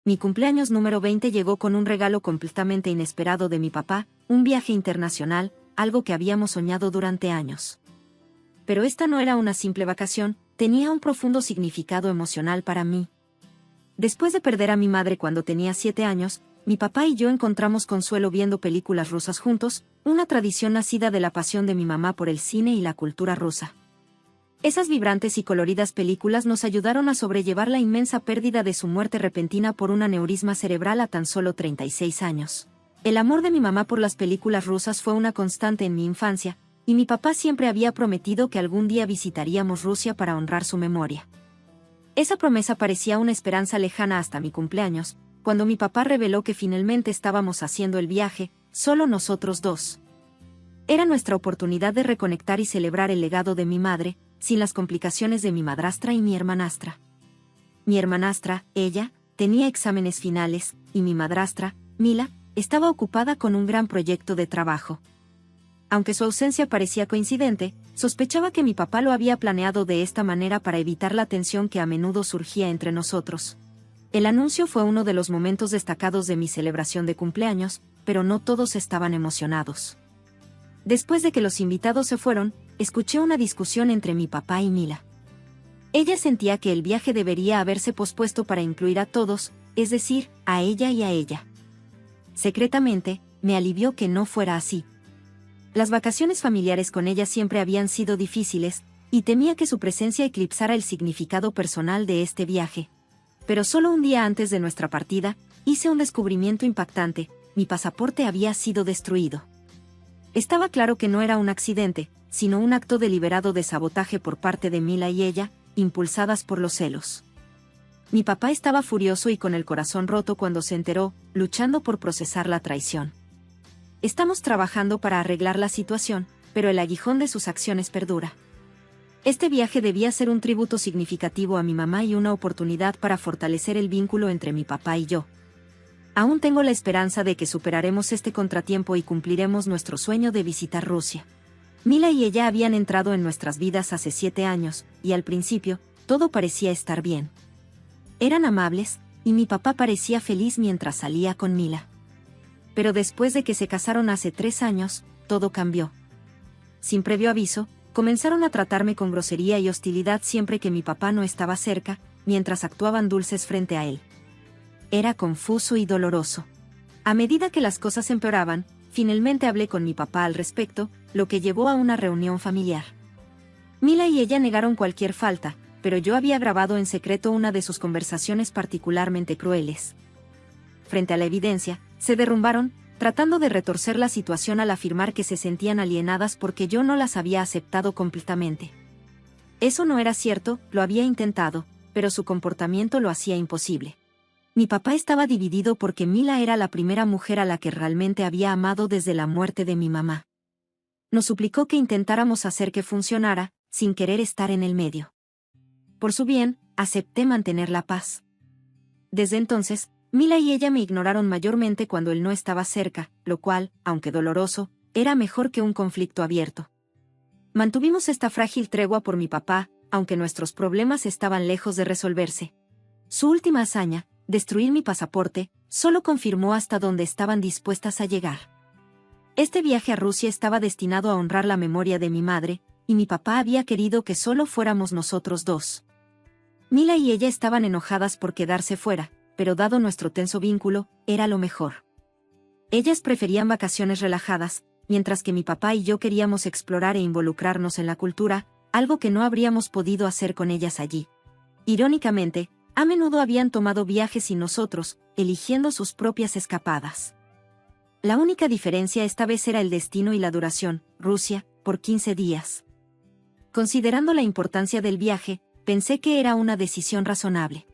Mi cumpleaños número 20 llegó con un regalo completamente inesperado de mi papá, un viaje internacional, algo que habíamos soñado durante años. Pero esta no era una simple vacación, tenía un profundo significado emocional para mí. Después de perder a mi madre cuando tenía 7 años, mi papá y yo encontramos consuelo viendo películas rusas juntos, una tradición nacida de la pasión de mi mamá por el cine y la cultura rusa. Esas vibrantes y coloridas películas nos ayudaron a sobrellevar la inmensa pérdida de su muerte repentina por un aneurisma cerebral a tan solo 36 años. El amor de mi mamá por las películas rusas fue una constante en mi infancia, y mi papá siempre había prometido que algún día visitaríamos Rusia para honrar su memoria. Esa promesa parecía una esperanza lejana hasta mi cumpleaños, cuando mi papá reveló que finalmente estábamos haciendo el viaje, solo nosotros dos. Era nuestra oportunidad de reconectar y celebrar el legado de mi madre, sin las complicaciones de mi madrastra y mi hermanastra. Mi hermanastra, ella, tenía exámenes finales, y mi madrastra, Mila, estaba ocupada con un gran proyecto de trabajo. Aunque su ausencia parecía coincidente, sospechaba que mi papá lo había planeado de esta manera para evitar la tensión que a menudo surgía entre nosotros. El anuncio fue uno de los momentos destacados de mi celebración de cumpleaños, pero no todos estaban emocionados. Después de que los invitados se fueron, escuché una discusión entre mi papá y Mila. Ella sentía que el viaje debería haberse pospuesto para incluir a todos, es decir, a ella y a ella. Secretamente, me alivió que no fuera así. Las vacaciones familiares con ella siempre habían sido difíciles, y temía que su presencia eclipsara el significado personal de este viaje. Pero solo un día antes de nuestra partida, hice un descubrimiento impactante: mi pasaporte había sido destruido. Estaba claro que no era un accidente, sino un acto deliberado de sabotaje por parte de Mila y ella, impulsadas por los celos. Mi papá estaba furioso y con el corazón roto cuando se enteró, luchando por procesar la traición. Estamos trabajando para arreglar la situación, pero el aguijón de sus acciones perdura. Este viaje debía ser un tributo significativo a mi mamá y una oportunidad para fortalecer el vínculo entre mi papá y yo. Aún tengo la esperanza de que superaremos este contratiempo y cumpliremos nuestro sueño de visitar Rusia. Mila y ella habían entrado en nuestras vidas hace 7 años, y al principio, todo parecía estar bien. Eran amables, y mi papá parecía feliz mientras salía con Mila. Pero después de que se casaron hace 3 años, todo cambió. Sin previo aviso, comenzaron a tratarme con grosería y hostilidad siempre que mi papá no estaba cerca, mientras actuaban dulces frente a él. Era confuso y doloroso. A medida que las cosas empeoraban, finalmente hablé con mi papá al respecto, lo que llevó a una reunión familiar. Mila y ella negaron cualquier falta, pero yo había grabado en secreto una de sus conversaciones particularmente crueles. Frente a la evidencia, se derrumbaron, tratando de retorcer la situación al afirmar que se sentían alienadas porque yo no las había aceptado completamente. Eso no era cierto, lo había intentado, pero su comportamiento lo hacía imposible. Mi papá estaba dividido porque Mila era la primera mujer a la que realmente había amado desde la muerte de mi mamá. Nos suplicó que intentáramos hacer que funcionara, sin querer estar en el medio. Por su bien, acepté mantener la paz. Desde entonces, Mila y ella me ignoraron mayormente cuando él no estaba cerca, lo cual, aunque doloroso, era mejor que un conflicto abierto. Mantuvimos esta frágil tregua por mi papá, aunque nuestros problemas estaban lejos de resolverse. Su última hazaña, destruir mi pasaporte, solo confirmó hasta dónde estaban dispuestas a llegar. Este viaje a Rusia estaba destinado a honrar la memoria de mi madre, y mi papá había querido que solo fuéramos nosotros dos. Mila y ella estaban enojadas por quedarse fuera, pero dado nuestro tenso vínculo, era lo mejor. Ellas preferían vacaciones relajadas, mientras que mi papá y yo queríamos explorar e involucrarnos en la cultura, algo que no habríamos podido hacer con ellas allí. Irónicamente, a menudo habían tomado viajes sin nosotros, eligiendo sus propias escapadas. La única diferencia esta vez era el destino y la duración: Rusia, por 15 días. Considerando la importancia del viaje, pensé que era una decisión razonable.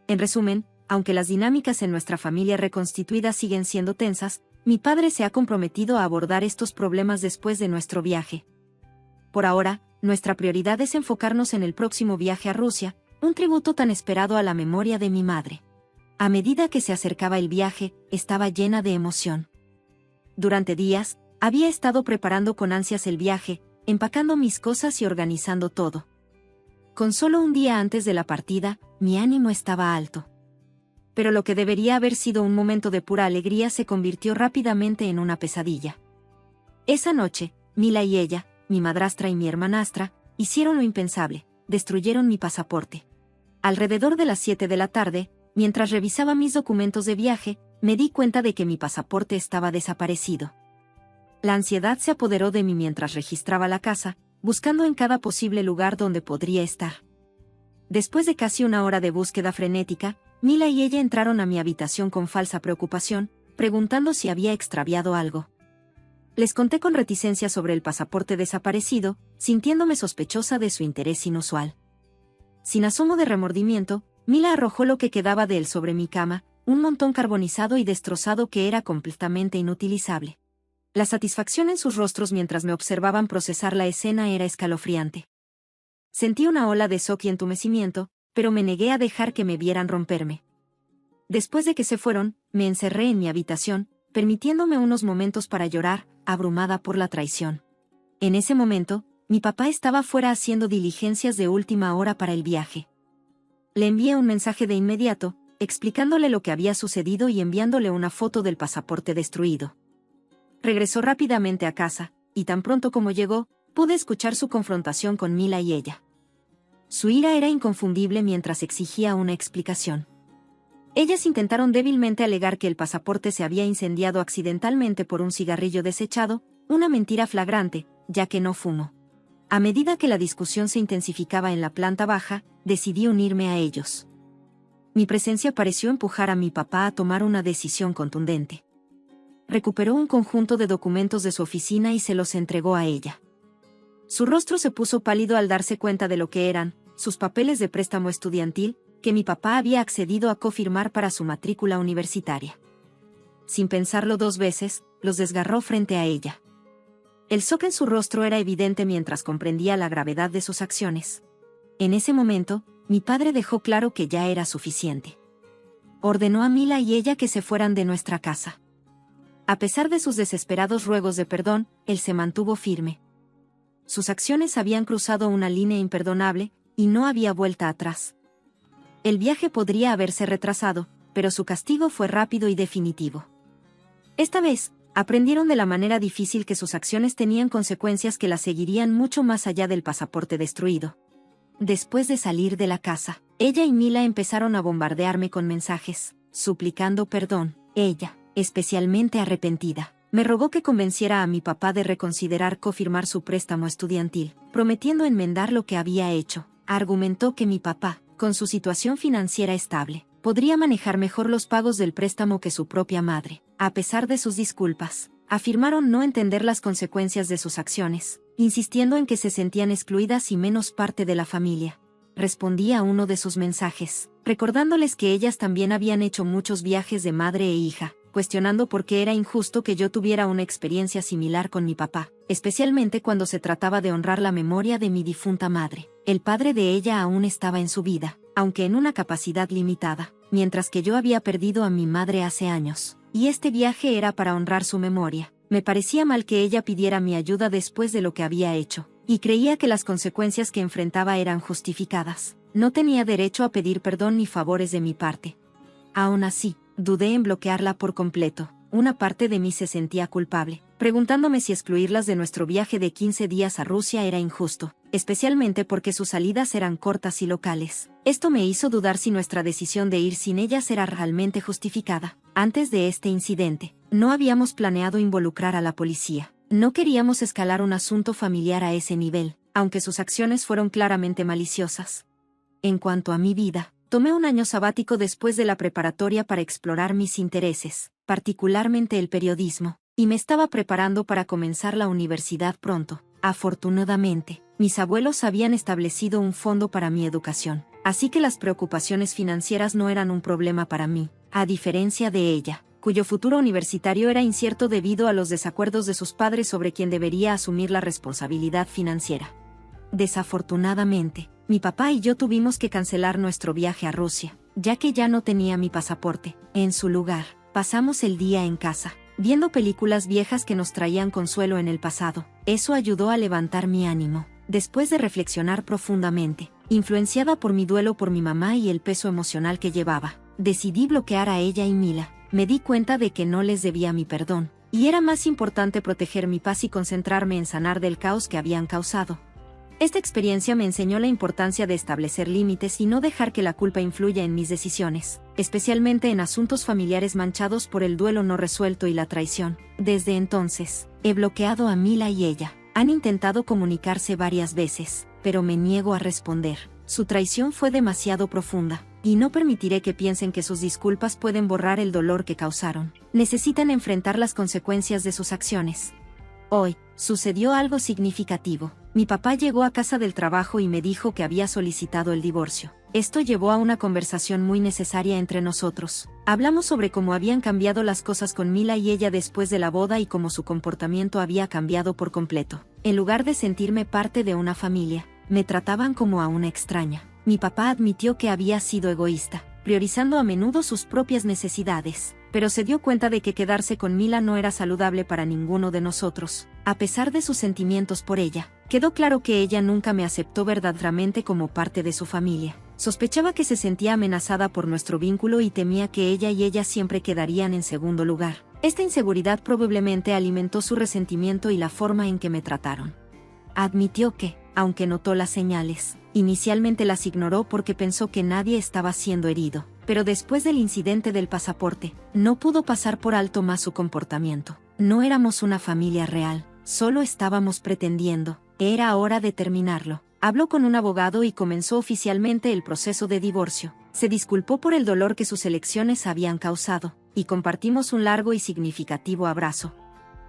En resumen, aunque las dinámicas en nuestra familia reconstituida siguen siendo tensas, mi padre se ha comprometido a abordar estos problemas después de nuestro viaje. Por ahora, nuestra prioridad es enfocarnos en el próximo viaje a Rusia, un tributo tan esperado a la memoria de mi madre. A medida que se acercaba el viaje, estaba llena de emoción. Durante días, había estado preparando con ansias el viaje, empacando mis cosas y organizando todo. Con solo un día antes de la partida, mi ánimo estaba alto. pero lo que debería haber sido un momento de pura alegría se convirtió rápidamente en una pesadilla. Esa noche, Mila y ella, mi madrastra y mi hermanastra, hicieron lo impensable, destruyeron mi pasaporte. Alrededor de las 7 de la tarde, mientras revisaba mis documentos de viaje, me di cuenta de que mi pasaporte estaba desaparecido. La ansiedad se apoderó de mí mientras registraba la casa, buscando en cada posible lugar donde podría estar. Después de casi una hora de búsqueda frenética, Mila y ella entraron a mi habitación con falsa preocupación, preguntando si había extraviado algo. Les conté con reticencia sobre el pasaporte desaparecido, sintiéndome sospechosa de su interés inusual. Sin asomo de remordimiento, Mila arrojó lo que quedaba de él sobre mi cama, un montón carbonizado y destrozado que era completamente inutilizable. La satisfacción en sus rostros mientras me observaban procesar la escena era escalofriante. Sentí una ola de shock y entumecimiento, pero me negué a dejar que me vieran romperme. Después de que se fueron, me encerré en mi habitación, permitiéndome unos momentos para llorar, abrumada por la traición. En ese momento, mi papá estaba fuera haciendo diligencias de última hora para el viaje. Le envié un mensaje de inmediato, explicándole lo que había sucedido y enviándole una foto del pasaporte destruido. Regresó rápidamente a casa, y tan pronto como llegó, pude escuchar su confrontación con Mila y ella. Su ira era inconfundible mientras exigía una explicación. Ellas intentaron débilmente alegar que el pasaporte se había incendiado accidentalmente por un cigarrillo desechado, una mentira flagrante, ya que no fumo. A medida que la discusión se intensificaba en la planta baja, decidí unirme a ellos. Mi presencia pareció empujar a mi papá a tomar una decisión contundente. Recuperó un conjunto de documentos de su oficina y se los entregó a ella. Su rostro se puso pálido al darse cuenta de lo que eran sus papeles de préstamo estudiantil, que mi papá había accedido a confirmar para su matrícula universitaria. Sin pensarlo 2 veces, los desgarró frente a ella. El shock en su rostro era evidente mientras comprendía la gravedad de sus acciones. En ese momento, mi padre dejó claro que ya era suficiente. Ordenó a Mila y ella que se fueran de nuestra casa. A pesar de sus desesperados ruegos de perdón, él se mantuvo firme. Sus acciones habían cruzado una línea imperdonable, y no había vuelta atrás. El viaje podría haberse retrasado, pero su castigo fue rápido y definitivo. Esta vez, aprendieron de la manera difícil que sus acciones tenían consecuencias que las seguirían mucho más allá del pasaporte destruido. Después de salir de la casa, ella y Mila empezaron a bombardearme con mensajes, suplicando perdón. Ella, especialmente arrepentida, me rogó que convenciera a mi papá de reconsiderar confirmar su préstamo estudiantil, prometiendo enmendar lo que había hecho. Argumentó que mi papá, con su situación financiera estable, podría manejar mejor los pagos del préstamo que su propia madre. A pesar de sus disculpas, afirmaron no entender las consecuencias de sus acciones, insistiendo en que se sentían excluidas y menos parte de la familia. Respondí a uno de sus mensajes, recordándoles que ellas también habían hecho muchos viajes de madre e hija, cuestionando por qué era injusto que yo tuviera una experiencia similar con mi papá, especialmente cuando se trataba de honrar la memoria de mi difunta madre. El padre de ella aún estaba en su vida, aunque en una capacidad limitada, mientras que yo había perdido a mi madre hace años, y este viaje era para honrar su memoria. Me parecía mal que ella pidiera mi ayuda después de lo que había hecho, y creía que las consecuencias que enfrentaba eran justificadas. No tenía derecho a pedir perdón ni favores de mi parte. Aún así, dudé en bloquearla por completo. Una parte de mí se sentía culpable, preguntándome si excluirlas de nuestro viaje de 15 días a Rusia era injusto, especialmente porque sus salidas eran cortas y locales. Esto me hizo dudar si nuestra decisión de ir sin ellas era realmente justificada. Antes de este incidente, no habíamos planeado involucrar a la policía. No queríamos escalar un asunto familiar a ese nivel, aunque sus acciones fueron claramente maliciosas. En cuanto a mi vida, tomé un año sabático después de la preparatoria para explorar mis intereses, particularmente el periodismo, y me estaba preparando para comenzar la universidad pronto. Afortunadamente, mis abuelos habían establecido un fondo para mi educación, así que las preocupaciones financieras no eran un problema para mí, a diferencia de ella, cuyo futuro universitario era incierto debido a los desacuerdos de sus padres sobre quién debería asumir la responsabilidad financiera. Desafortunadamente, mi papá y yo tuvimos que cancelar nuestro viaje a Rusia, ya que ya no tenía mi pasaporte. En su lugar, pasamos el día en casa, viendo películas viejas que nos traían consuelo en el pasado. Eso ayudó a levantar mi ánimo. Después de reflexionar profundamente, influenciada por mi duelo por mi mamá y el peso emocional que llevaba, decidí bloquear a ella y Mila. Me di cuenta de que no les debía mi perdón, y era más importante proteger mi paz y concentrarme en sanar del caos que habían causado. Esta experiencia me enseñó la importancia de establecer límites y no dejar que la culpa influya en mis decisiones, especialmente en asuntos familiares manchados por el duelo no resuelto y la traición. Desde entonces, he bloqueado a Mila y ella. Han intentado comunicarse varias veces, pero me niego a responder. Su traición fue demasiado profunda, y no permitiré que piensen que sus disculpas pueden borrar el dolor que causaron. Necesitan enfrentar las consecuencias de sus acciones. Hoy, sucedió algo significativo. Mi papá llegó a casa del trabajo y me dijo que había solicitado el divorcio. Esto llevó a una conversación muy necesaria entre nosotros. Hablamos sobre cómo habían cambiado las cosas con Mila y ella después de la boda y cómo su comportamiento había cambiado por completo. En lugar de sentirme parte de una familia, me trataban como a una extraña. Mi papá admitió que había sido egoísta, priorizando a menudo sus propias necesidades, pero se dio cuenta de que quedarse con Mila no era saludable para ninguno de nosotros. A pesar de sus sentimientos por ella, quedó claro que ella nunca me aceptó verdaderamente como parte de su familia. Sospechaba que se sentía amenazada por nuestro vínculo y temía que ella siempre quedarían en segundo lugar. Esta inseguridad probablemente alimentó su resentimiento y la forma en que me trataron. Admitió que, aunque notó las señales, inicialmente las ignoró porque pensó que nadie estaba siendo herido, pero después del incidente del pasaporte, no pudo pasar por alto más su comportamiento. No éramos una familia real, solo estábamos pretendiendo. Era hora de terminarlo. Habló con un abogado y comenzó oficialmente el proceso de divorcio. Se disculpó por el dolor que sus elecciones habían causado, y compartimos un largo y significativo abrazo.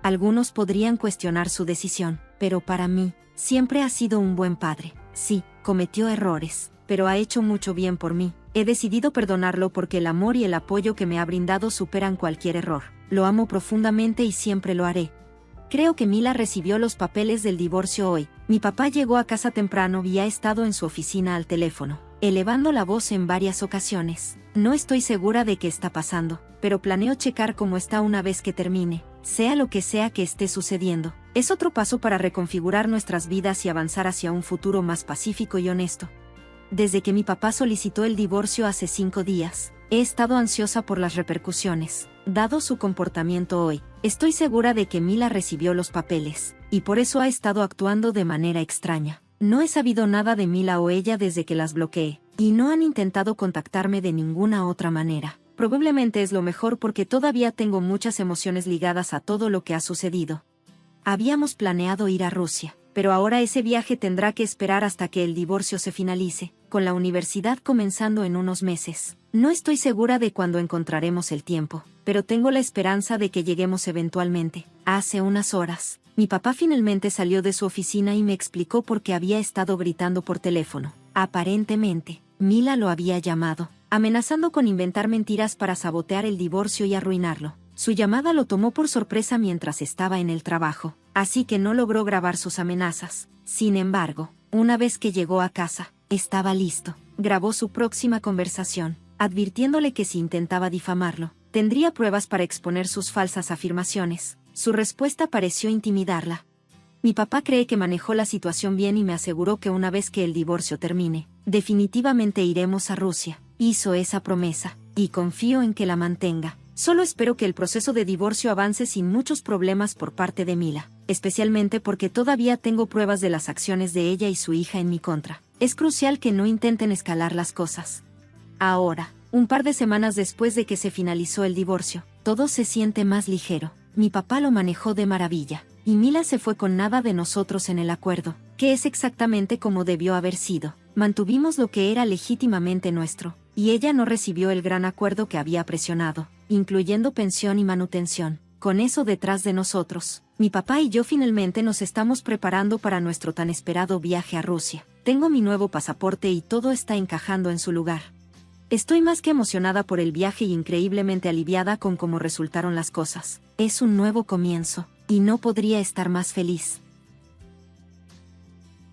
Algunos podrían cuestionar su decisión, pero para mí, siempre ha sido un buen padre. Sí, cometió errores, pero ha hecho mucho bien por mí. He decidido perdonarlo porque el amor y el apoyo que me ha brindado superan cualquier error. Lo amo profundamente y siempre lo haré. Creo que Mila recibió los papeles del divorcio hoy. Mi papá llegó a casa temprano y ha estado en su oficina al teléfono, elevando la voz en varias ocasiones. No estoy segura de qué está pasando, pero planeo checar cómo está una vez que termine, sea lo que sea que esté sucediendo. Es otro paso para reconfigurar nuestras vidas y avanzar hacia un futuro más pacífico y honesto. Desde que mi papá solicitó el divorcio hace 5 días, he estado ansiosa por las repercusiones. Dado su comportamiento hoy, estoy segura de que Mila recibió los papeles, y por eso ha estado actuando de manera extraña. No he sabido nada de Mila o ella desde que las bloqueé, y no han intentado contactarme de ninguna otra manera. Probablemente es lo mejor porque todavía tengo muchas emociones ligadas a todo lo que ha sucedido. Habíamos planeado ir a Rusia, pero ahora ese viaje tendrá que esperar hasta que el divorcio se finalice, con la universidad comenzando en unos meses. No estoy segura de cuándo encontraremos el tiempo, pero tengo la esperanza de que lleguemos eventualmente. Hace unas horas, mi papá finalmente salió de su oficina y me explicó por qué había estado gritando por teléfono. Aparentemente, Mila lo había llamado, amenazando con inventar mentiras para sabotear el divorcio y arruinarlo. Su llamada lo tomó por sorpresa mientras estaba en el trabajo, así que no logró grabar sus amenazas. Sin embargo, una vez que llegó a casa, estaba listo. Grabó su próxima conversación, advirtiéndole que si intentaba difamarlo, tendría pruebas para exponer sus falsas afirmaciones. Su respuesta pareció intimidarla. Mi papá cree que manejó la situación bien y me aseguró que una vez que el divorcio termine, definitivamente iremos a Rusia. Hizo esa promesa, y confío en que la mantenga. Solo espero que el proceso de divorcio avance sin muchos problemas por parte de Mila, especialmente porque todavía tengo pruebas de las acciones de ella y su hija en mi contra. Es crucial que no intenten escalar las cosas. Ahora, un par de semanas después de que se finalizó el divorcio, todo se siente más ligero. Mi papá lo manejó de maravilla, y Mila se fue con nada de nosotros en el acuerdo, que es exactamente como debió haber sido. Mantuvimos lo que era legítimamente nuestro, y ella no recibió el gran acuerdo que había presionado, incluyendo pensión y manutención. Con eso detrás de nosotros, mi papá y yo finalmente nos estamos preparando para nuestro tan esperado viaje a Rusia. Tengo mi nuevo pasaporte y todo está encajando en su lugar. Estoy más que emocionada por el viaje y increíblemente aliviada con cómo resultaron las cosas. Es un nuevo comienzo, y no podría estar más feliz.